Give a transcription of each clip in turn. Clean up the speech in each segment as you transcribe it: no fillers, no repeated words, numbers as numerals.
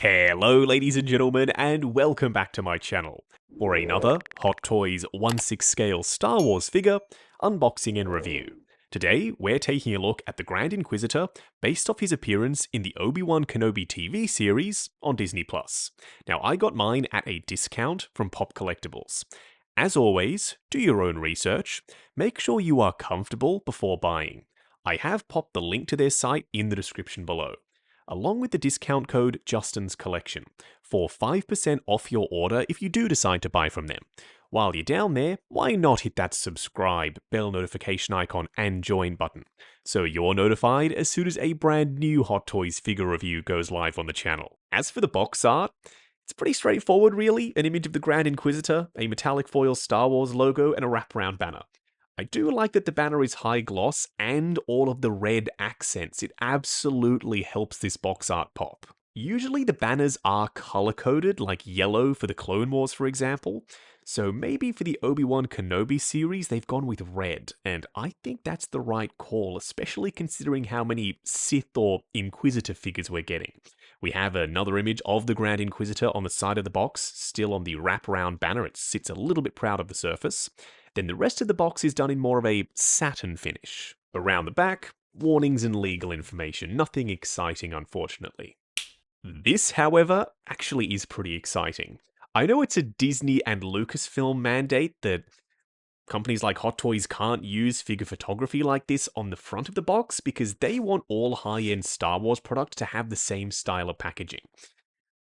Hello ladies and gentlemen, and welcome back to my channel for another Hot Toys 1/6 scale Star Wars figure unboxing and review. Today we're taking a look at the Grand Inquisitor based off his appearance in the Obi-Wan Kenobi TV series on Disney+. Now I got mine at a discount from Pop Collectibles. As always, do your own research, make sure you are comfortable before buying. I have popped the link to their site in the description below, along with the discount code Justin's Collection for 5% off your order if you do decide to buy from them. While you're down there, why not hit that subscribe, bell notification icon, and join button, so you're notified as soon as a brand new Hot Toys figure review goes live on the channel. As for the box art, it's pretty straightforward really, an image of the Grand Inquisitor, a metallic foil Star Wars logo, and a wraparound banner. I do like that the banner is high gloss and all of the red accents. It absolutely helps this box art pop. Usually the banners are color-coded, like yellow for the Clone Wars for example, so maybe for the Obi-Wan Kenobi series they've gone with red, and I think that's the right call, especially considering how many Sith or Inquisitor figures we're getting. We have another image of the Grand Inquisitor on the side of the box, still on the wraparound banner. It sits a little bit proud of the surface. Then the rest of the box is done in more of a satin finish. Around the back, warnings and legal information. Nothing exciting, unfortunately. This, however, actually is pretty exciting. I know it's a Disney and Lucasfilm mandate that companies like Hot Toys can't use figure photography like this on the front of the box because they want all high-end Star Wars products to have the same style of packaging.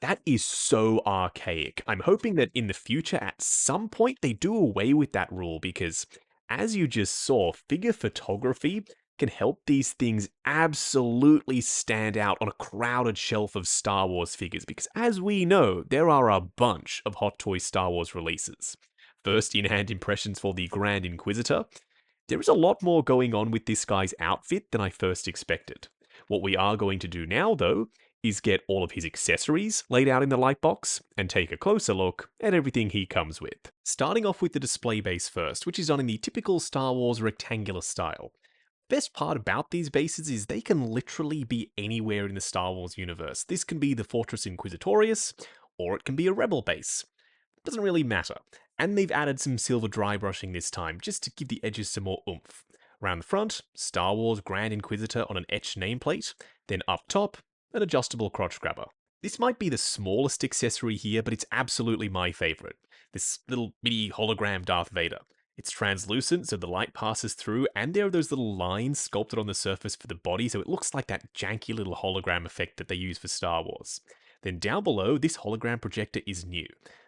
That is so archaic. I'm hoping that in the future, at some point, they do away with that rule because, as you just saw, figure photography can help these things absolutely stand out on a crowded shelf of Star Wars figures because, as we know, there are a bunch of Hot Toys Star Wars releases. First in-hand impressions for the Grand Inquisitor. There is a lot more going on with this guy's outfit than I first expected. What we are going to do now, though, is get all of his accessories laid out in the light box and take a closer look at everything he comes with. Starting off with the display base first, which is done in the typical Star Wars rectangular style. Best part about these bases is they can literally be anywhere in the Star Wars universe. This can be the Fortress Inquisitorius, or it can be a Rebel base. Doesn't really matter. And they've added some silver dry brushing this time, just to give the edges some more oomph. Around the front, Star Wars Grand Inquisitor on an etched nameplate, then up top, an adjustable crotch grabber. This might be the smallest accessory here, but it's absolutely my favorite. This little mini hologram Darth Vader. It's translucent, so the light passes through, and there are those little lines sculpted on the surface for the body, so it looks like that janky little hologram effect that they use for Star Wars. Then down below, this hologram projector is new.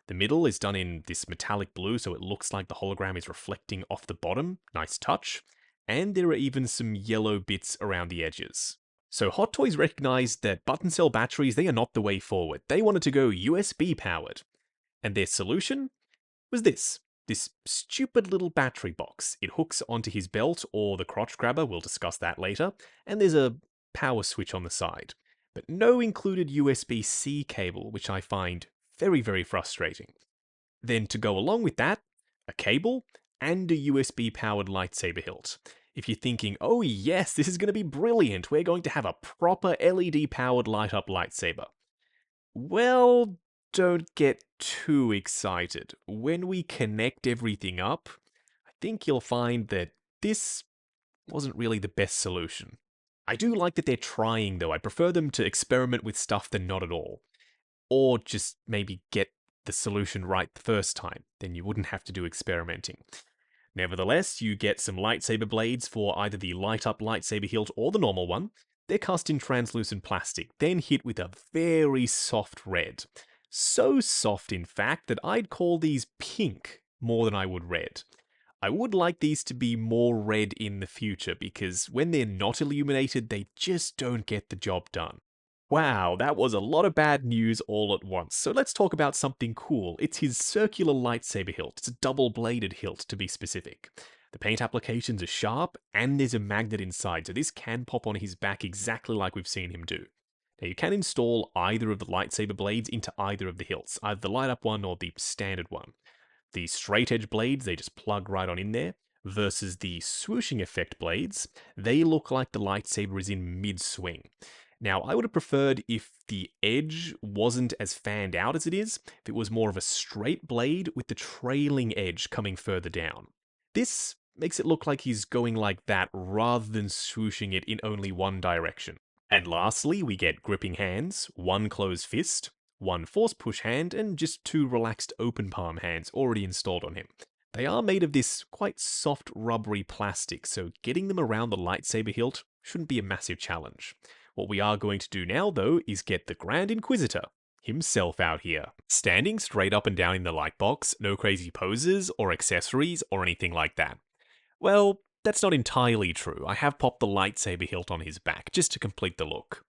The middle is done in this metallic blue, so it looks like the hologram is reflecting off the bottom. Nice touch. And there are even some yellow bits around the edges. So Hot Toys recognized that button cell batteries, they are not the way forward. They wanted to go USB powered. And their solution was this stupid little battery box. It hooks onto his belt or the crotch grabber, we'll discuss that later, and there's a power switch on the side. But no included USB-C cable, which I find very, very frustrating. Then to go along with that, a cable and a USB-powered lightsaber hilt. If you're thinking, oh yes, this is going to be brilliant, we're going to have a proper LED-powered light-up lightsaber. Well, don't get too excited. When we connect everything up, I think you'll find that this wasn't really the best solution. I do like that they're trying though. I prefer them to experiment with stuff than not at all. Or just maybe get the solution right the first time, then you wouldn't have to do experimenting. Nevertheless, you get some lightsaber blades for either the light-up lightsaber hilt or the normal one. They're cast in translucent plastic, then hit with a very soft red. So soft, in fact, that I'd call these pink more than I would red. I would like these to be more red in the future, because when they're not illuminated, they just don't get the job done. Wow, that was a lot of bad news all at once, so let's talk about something cool. It's his circular lightsaber hilt. It's a double-bladed hilt, to be specific. The paint applications are sharp, and there's a magnet inside, so this can pop on his back exactly like we've seen him do. Now you can install either of the lightsaber blades into either of the hilts, either the light-up one or the standard one. The straight-edge blades, they just plug right on in there, versus the swooshing effect blades, they look like the lightsaber is in mid-swing. Now, I would have preferred if the edge wasn't as fanned out as it is, if it was more of a straight blade with the trailing edge coming further down. This makes it look like he's going like that rather than swooshing it in only one direction. And lastly, we get gripping hands, one closed fist, one force push hand, and just two relaxed open palm hands already installed on him. They are made of this quite soft rubbery plastic, so getting them around the lightsaber hilt shouldn't be a massive challenge. What we are going to do now, though, is get the Grand Inquisitor himself out here. Standing straight up and down in the light box, no crazy poses or accessories or anything like that. Well, that's not entirely true. I have popped the lightsaber hilt on his back, just to complete the look.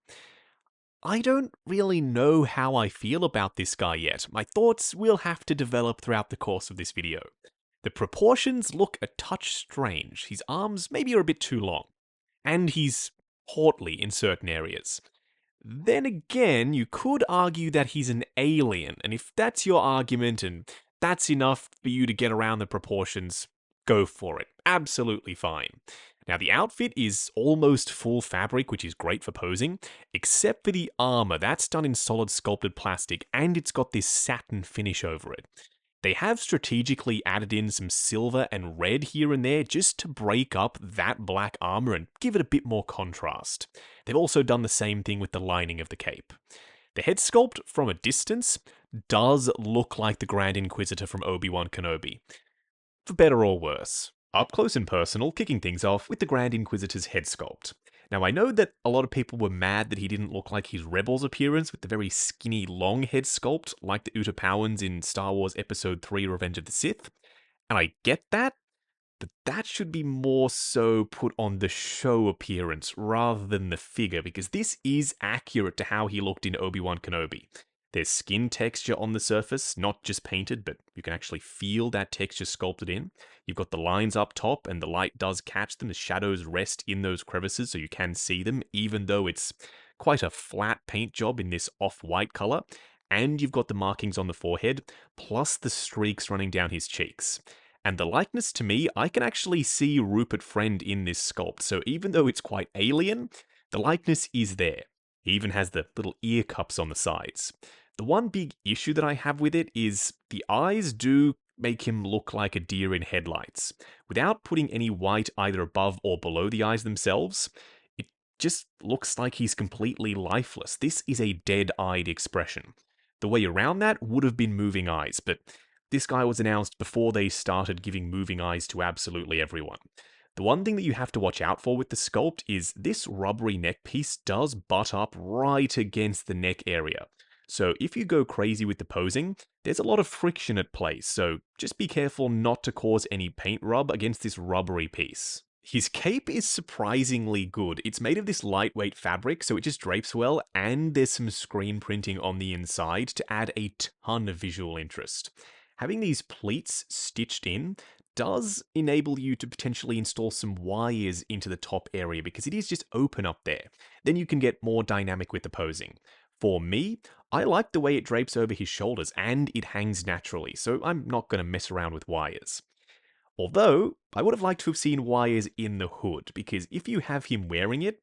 I don't really know how I feel about this guy yet. My thoughts will have to develop throughout the course of this video. The proportions look a touch strange. His arms maybe are a bit too long. And he's portly in certain areas. Then again, you could argue that he's an alien, and if that's your argument and that's enough for you to get around the proportions, go for it. Absolutely fine. Now, the outfit is almost full fabric, which is great for posing, except for the armor. That's done in solid sculpted plastic, and it's got this satin finish over it. They have strategically added in some silver and red here and there just to break up that black armor and give it a bit more contrast. They've also done the same thing with the lining of the cape. The head sculpt from a distance does look like the Grand Inquisitor from Obi-Wan Kenobi, for better or worse. Up close and personal, kicking things off with the Grand Inquisitor's head sculpt. Now, I know that a lot of people were mad that he didn't look like his Rebels appearance with the very skinny, long head sculpt, like the Utapauans in Star Wars Episode 3 Revenge of the Sith. And I get that, but that should be more so put on the show appearance rather than the figure, because this is accurate to how he looked in Obi-Wan Kenobi. There's skin texture on the surface, not just painted, but you can actually feel that texture sculpted in. You've got the lines up top, and the light does catch them. The shadows rest in those crevices, so you can see them, even though it's quite a flat paint job in this off-white color. And you've got the markings on the forehead, plus the streaks running down his cheeks. And the likeness to me, I can actually see Rupert Friend in this sculpt, so even though it's quite alien, the likeness is there. He even has the little ear cups on the sides. The one big issue that I have with it is the eyes do make him look like a deer in headlights. Without putting any white either above or below the eyes themselves, it just looks like he's completely lifeless. This is a dead-eyed expression. The way around that would have been moving eyes, but this guy was announced before they started giving moving eyes to absolutely everyone. The one thing that you have to watch out for with the sculpt is this rubbery neck piece does butt up right against the neck area. So if you go crazy with the posing, there's a lot of friction at play, so just be careful not to cause any paint rub against this rubbery piece. His cape is surprisingly good. It's made of this lightweight fabric, so it just drapes well, and there's some screen printing on the inside to add a ton of visual interest. Having these pleats stitched in does enable you to potentially install some wires into the top area because it is just open up there. Then you can get more dynamic with the posing. For me, I like the way it drapes over his shoulders and it hangs naturally, so I'm not going to mess around with wires. Although, I would have liked to have seen wires in the hood, because if you have him wearing it,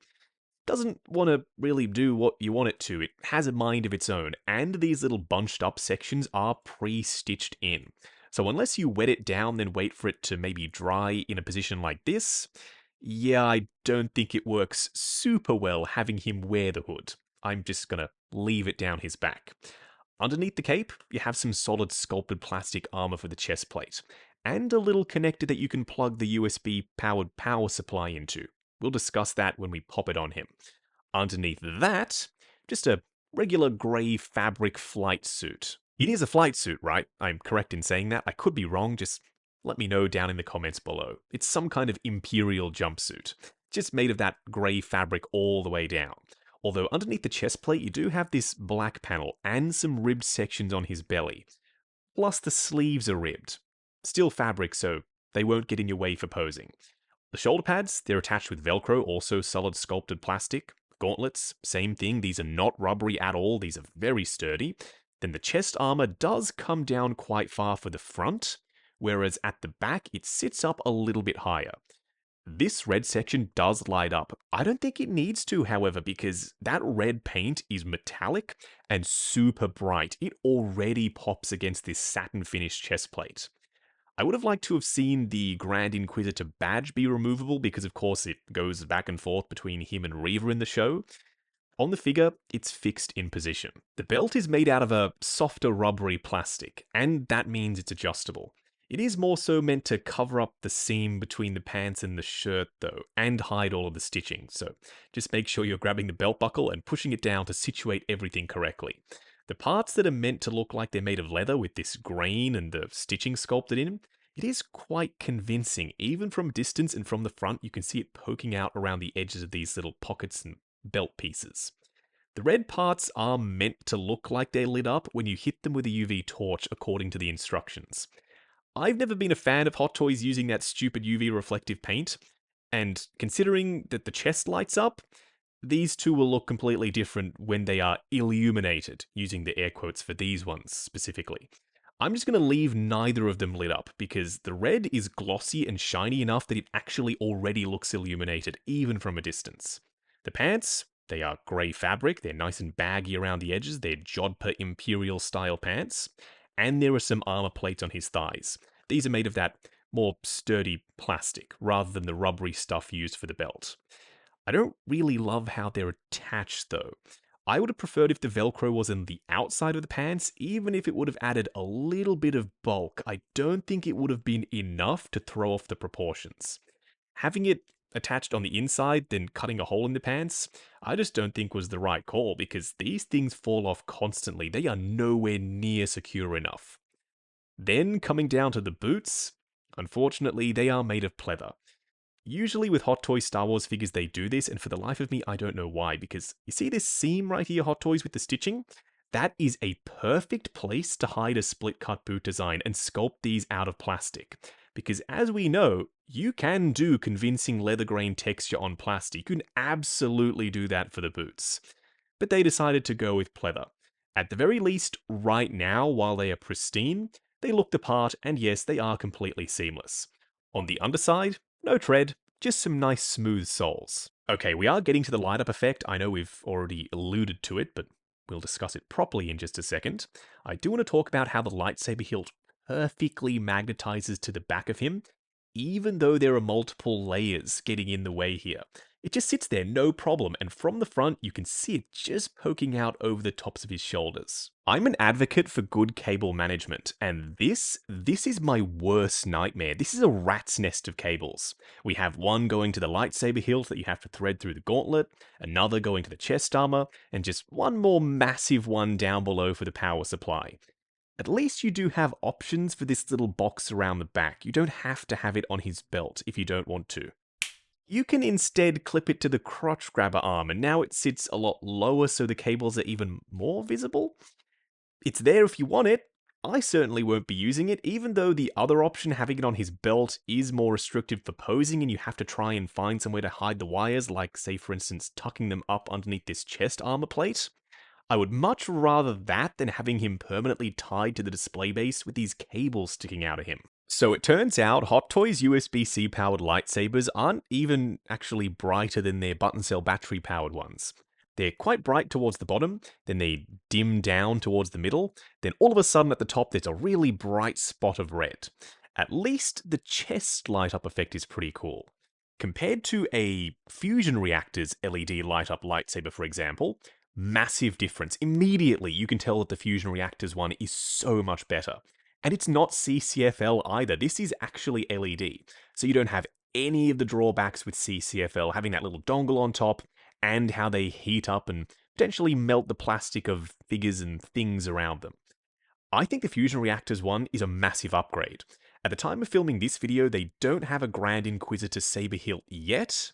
doesn't want to really do what you want it to. It has a mind of its own, and these little bunched up sections are pre-stitched in. So unless you wet it down, then wait for it to maybe dry in a position like this, yeah, I don't think it works super well having him wear the hood. I'm just gonna leave it down his back. Underneath the cape, you have some solid sculpted plastic armor for the chest plate, and a little connector that you can plug the USB-powered power supply into. We'll discuss that when we pop it on him. Underneath that, just a regular grey fabric flight suit. It is a flight suit, right? I'm correct in saying that. I could be wrong, just let me know down in the comments below. It's some kind of Imperial jumpsuit, just made of that grey fabric all the way down. Although underneath the chest plate, you do have this black panel and some ribbed sections on his belly. Plus the sleeves are ribbed. Still fabric, so they won't get in your way for posing. The shoulder pads, they're attached with Velcro, also solid sculpted plastic. Gauntlets, same thing, these are not rubbery at all, these are very sturdy. Then the chest armor does come down quite far for the front, whereas at the back it sits up a little bit higher. This red section does light up. I don't think it needs to, however, because that red paint is metallic and super bright. It already pops against this satin finished chest plate. I would have liked to have seen the Grand Inquisitor badge be removable because, of course, it goes back and forth between him and Reva in the show. On the figure, it's fixed in position. The belt is made out of a softer rubbery plastic, and that means it's adjustable. It is more so meant to cover up the seam between the pants and the shirt, though, and hide all of the stitching, so just make sure you're grabbing the belt buckle and pushing it down to situate everything correctly. The parts that are meant to look like they're made of leather with this grain and the stitching sculpted in, it is quite convincing. Even from distance and from the front, you can see it poking out around the edges of these little pockets and belt pieces. The red parts are meant to look like they're lit up when you hit them with a UV torch according to the instructions. I've never been a fan of Hot Toys using that stupid UV reflective paint, and considering that the chest lights up, these two will look completely different when they are illuminated, using the air quotes for these ones specifically. I'm just going to leave neither of them lit up, because the red is glossy and shiny enough that it actually already looks illuminated, even from a distance. The pants, they are grey fabric, they're nice and baggy around the edges, they're Jodhpur Imperial style pants, and there are some armor plates on his thighs. These are made of that more sturdy plastic, rather than the rubbery stuff used for the belt. I don't really love how they're attached though. I would have preferred if the Velcro was on the outside of the pants, even if it would have added a little bit of bulk. I don't think it would have been enough to throw off the proportions. Having it attached on the inside, then cutting a hole in the pants, I just don't think was the right call because these things fall off constantly. They are nowhere near secure enough. Then coming down to the boots, unfortunately they are made of pleather. Usually with Hot Toys Star Wars figures they do this, and for the life of me I don't know why, because you see this seam right here, Hot Toys, with the stitching? That is a perfect place to hide a split cut boot design and sculpt these out of plastic. Because as we know, you can do convincing leather grain texture on plastic. You can absolutely do that for the boots. But they decided to go with pleather. At the very least, right now, while they are pristine, they look the part, and yes, they are completely seamless. On the underside, no tread, just some nice smooth soles. Okay, we are getting to the light up effect. I know we've already alluded to it, but we'll discuss it properly in just a second. I do want to talk about how the lightsaber hilt perfectly magnetizes to the back of him, even though there are multiple layers getting in the way here. It just sits there, no problem, and from the front you can see it just poking out over the tops of his shoulders. I'm an advocate for good cable management, and this is my worst nightmare. This is a rat's nest of cables. We have one going to the lightsaber hilt that you have to thread through the gauntlet, another going to the chest armor, and just one more massive one down below for the power supply. At least you do have options for this little box around the back. You don't have to have it on his belt if you don't want to. You can instead clip it to the crotch grabber arm, and now it sits a lot lower so the cables are even more visible. It's there if you want it. I certainly won't be using it, even though the other option, having it on his belt, is more restrictive for posing and you have to try and find somewhere to hide the wires, like, say for instance, tucking them up underneath this chest armor plate. I would much rather that than having him permanently tied to the display base with these cables sticking out of him. So it turns out Hot Toys USB-C powered lightsabers aren't even actually brighter than their button cell battery powered ones. They're quite bright towards the bottom, then they dim down towards the middle, then all of a sudden at the top there's a really bright spot of red. At least the chest light up effect is pretty cool. Compared to a fusion reactor's LED light up lightsaber, for example, massive difference. Immediately you can tell that the fusion reactor's one is so much better. And it's not CCFL either. This is actually LED. So you don't have any of the drawbacks with CCFL, having that little dongle on top, and how they heat up and potentially melt the plastic of figures and things around them. I think the Fusion Reactors one is a massive upgrade. At the time of filming this video, they don't have a Grand Inquisitor saber hilt yet,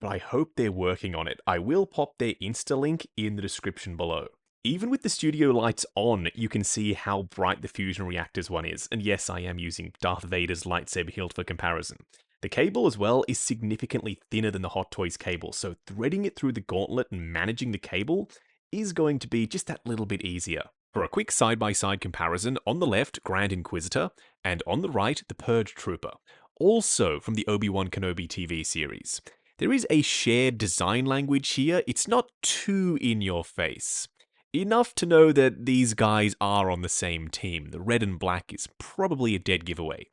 but I hope they're working on it. I will pop their Insta link in the description below. Even with the studio lights on, you can see how bright the Fusion Reactors one is, and yes, I am using Darth Vader's lightsaber hilt for comparison. The cable as well is significantly thinner than the Hot Toys cable, so threading it through the gauntlet and managing the cable is going to be just that little bit easier. For a quick side-by-side comparison, on the left, Grand Inquisitor, and on the right, the Purge Trooper. also from the Obi-Wan Kenobi TV series. There is a shared design language here. It's not too in your face. Enough to know that these guys are on the same team. The red and black is probably a dead giveaway.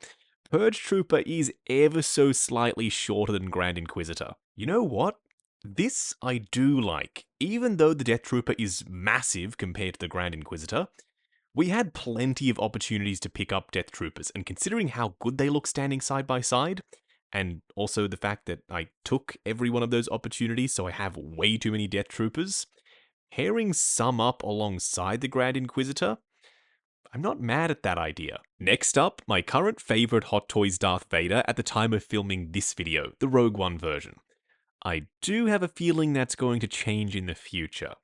Purge Trooper is ever so slightly shorter than Grand Inquisitor. You know what? This I do like. Even though the Death Trooper is massive compared to the Grand Inquisitor, we had plenty of opportunities to pick up Death Troopers, and considering how good they look standing side by side, and also the fact that I took every one of those opportunities, so I have way too many Death Troopers, pairing some up alongside the Grand Inquisitor, I'm not mad at that idea. Next up, my current favorite Hot Toys Darth Vader at the time of filming this video, the Rogue One version. I do have a feeling that's going to change in the future.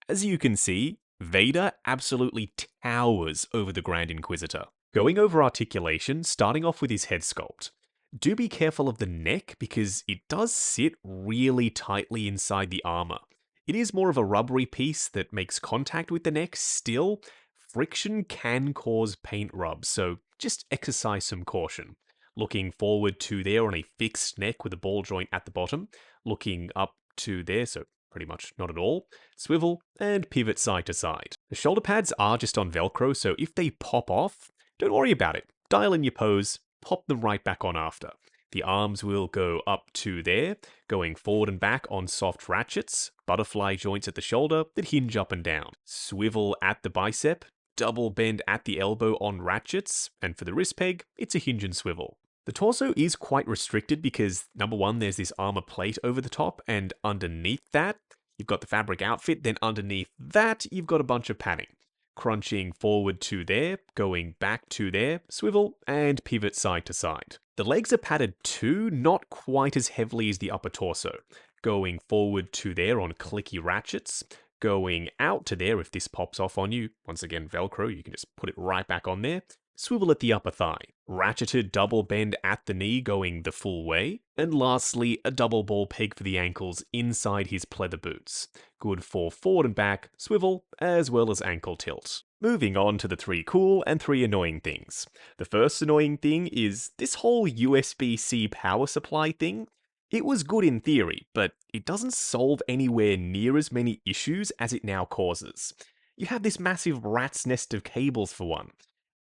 As you can see, Vader absolutely towers over the Grand Inquisitor. Going over articulation, starting off with his head sculpt. Do be careful of the neck because it does sit really tightly inside the armor. It is more of a rubbery piece that makes contact with the neck still. Friction can cause paint rub, so just exercise some caution. Looking forward to there on a fixed neck with a ball joint at the bottom. Looking up to there, so pretty much not at all. Swivel and pivot side to side. The shoulder pads are just on Velcro, so if they pop off, don't worry about it. Dial in your pose, pop them right back on after. The arms will go up to there, going forward and back on soft ratchets, butterfly joints at the shoulder that hinge up and down. Swivel at the bicep, double bend at the elbow on ratchets, and for the wrist peg, it's a hinge and swivel. The torso is quite restricted because, number one, there's this armor plate over the top, and underneath that, you've got the fabric outfit, then underneath that, you've got a bunch of padding. Crunching forward to there, going back to there, swivel, and pivot side to side. The legs are padded too, not quite as heavily as the upper torso. Going forward to there on clicky ratchets, going out to there if this pops off on you. Once again, Velcro, you can just put it right back on there. Swivel at the upper thigh, ratcheted double bend at the knee going the full way, and lastly, a double ball peg for the ankles inside his pleather boots. Good for forward and back, swivel, as well as ankle tilt. Moving on to the 3 cool and 3 annoying things. The first annoying thing is this whole USB-C power supply thing. It was good in theory, but it doesn't solve anywhere near as many issues as it now causes. You have this massive rat's nest of cables for one.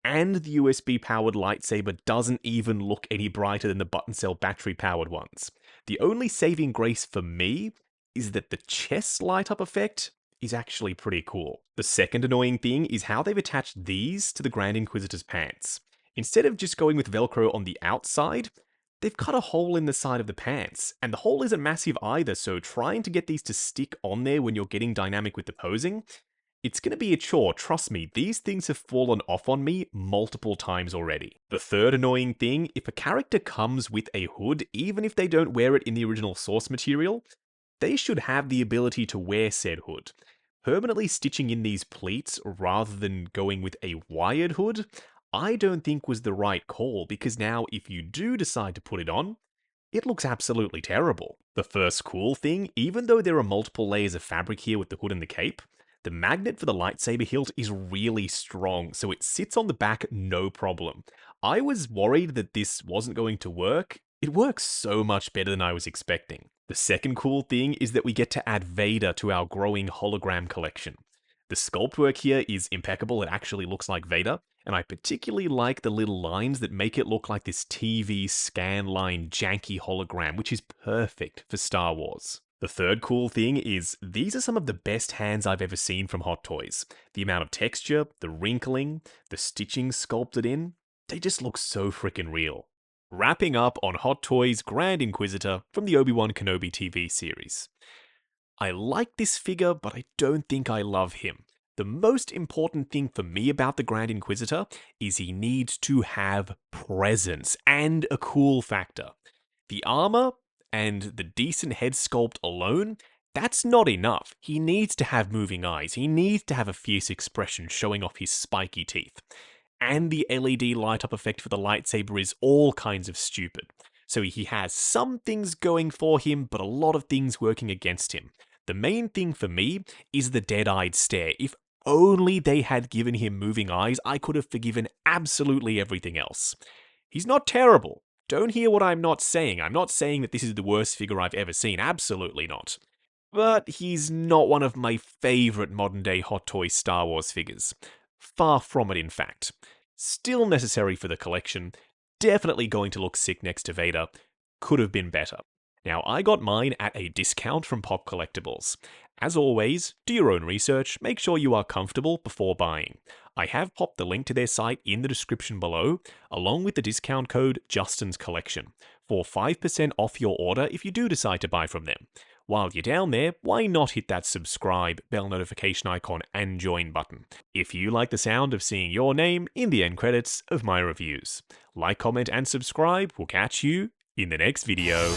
And the USB-powered lightsaber doesn't even look any brighter than the button cell battery-powered ones. The only saving grace for me is that the chest light-up effect is actually pretty cool. The second annoying thing is how they've attached these to the Grand Inquisitor's pants. Instead of just going with Velcro on the outside, they've cut a hole in the side of the pants, and the hole isn't massive either, so trying to get these to stick on there when you're getting dynamic with the posing, it's going to be a chore, trust me, these things have fallen off on me multiple times already. The third annoying thing, if a character comes with a hood, even if they don't wear it in the original source material, they should have the ability to wear said hood. Permanently stitching in these pleats rather than going with a wired hood, I don't think was the right call, because now if you do decide to put it on, it looks absolutely terrible. The first cool thing, even though there are multiple layers of fabric here with the hood and the cape, the magnet for the lightsaber hilt is really strong, so it sits on the back no problem. I was worried that this wasn't going to work. It works so much better than I was expecting. The second cool thing is that we get to add Vader to our growing hologram collection. The sculpt work here is impeccable, it actually looks like Vader, and I particularly like the little lines that make it look like this TV scan line janky hologram, which is perfect for Star Wars. The third cool thing is, these are some of the best hands I've ever seen from Hot Toys. The amount of texture, the wrinkling, the stitching sculpted in, they just look so freaking real. Wrapping up on Hot Toys Grand Inquisitor from the Obi-Wan Kenobi TV series. I like this figure, but I don't think I love him. The most important thing for me about the Grand Inquisitor is he needs to have presence and a cool factor. The armor and the decent head sculpt alone, that's not enough. He needs to have moving eyes. He needs to have a fierce expression showing off his spiky teeth. And the LED light-up effect for the lightsaber is all kinds of stupid. So he has some things going for him, but a lot of things working against him. The main thing for me is the dead-eyed stare. If only they had given him moving eyes, I could have forgiven absolutely everything else. He's not terrible. Don't hear what I'm not saying. I'm not saying that this is the worst figure I've ever seen. Absolutely not. But he's not one of my favourite modern day Hot Toys Star Wars figures. Far from it, in fact. Still necessary for the collection, definitely going to look sick next to Vader. Could have been better. Now, I got mine at a discount from Pop Collectibles. As always, do your own research, make sure you are comfortable before buying. I have popped the link to their site in the description below, along with the discount code Justin's Collection, for 5% off your order if you do decide to buy from them. While you're down there, why not hit that subscribe, bell notification icon, and join button, if you like the sound of seeing your name in the end credits of my reviews. Like, comment, and subscribe. We'll catch you in the next video.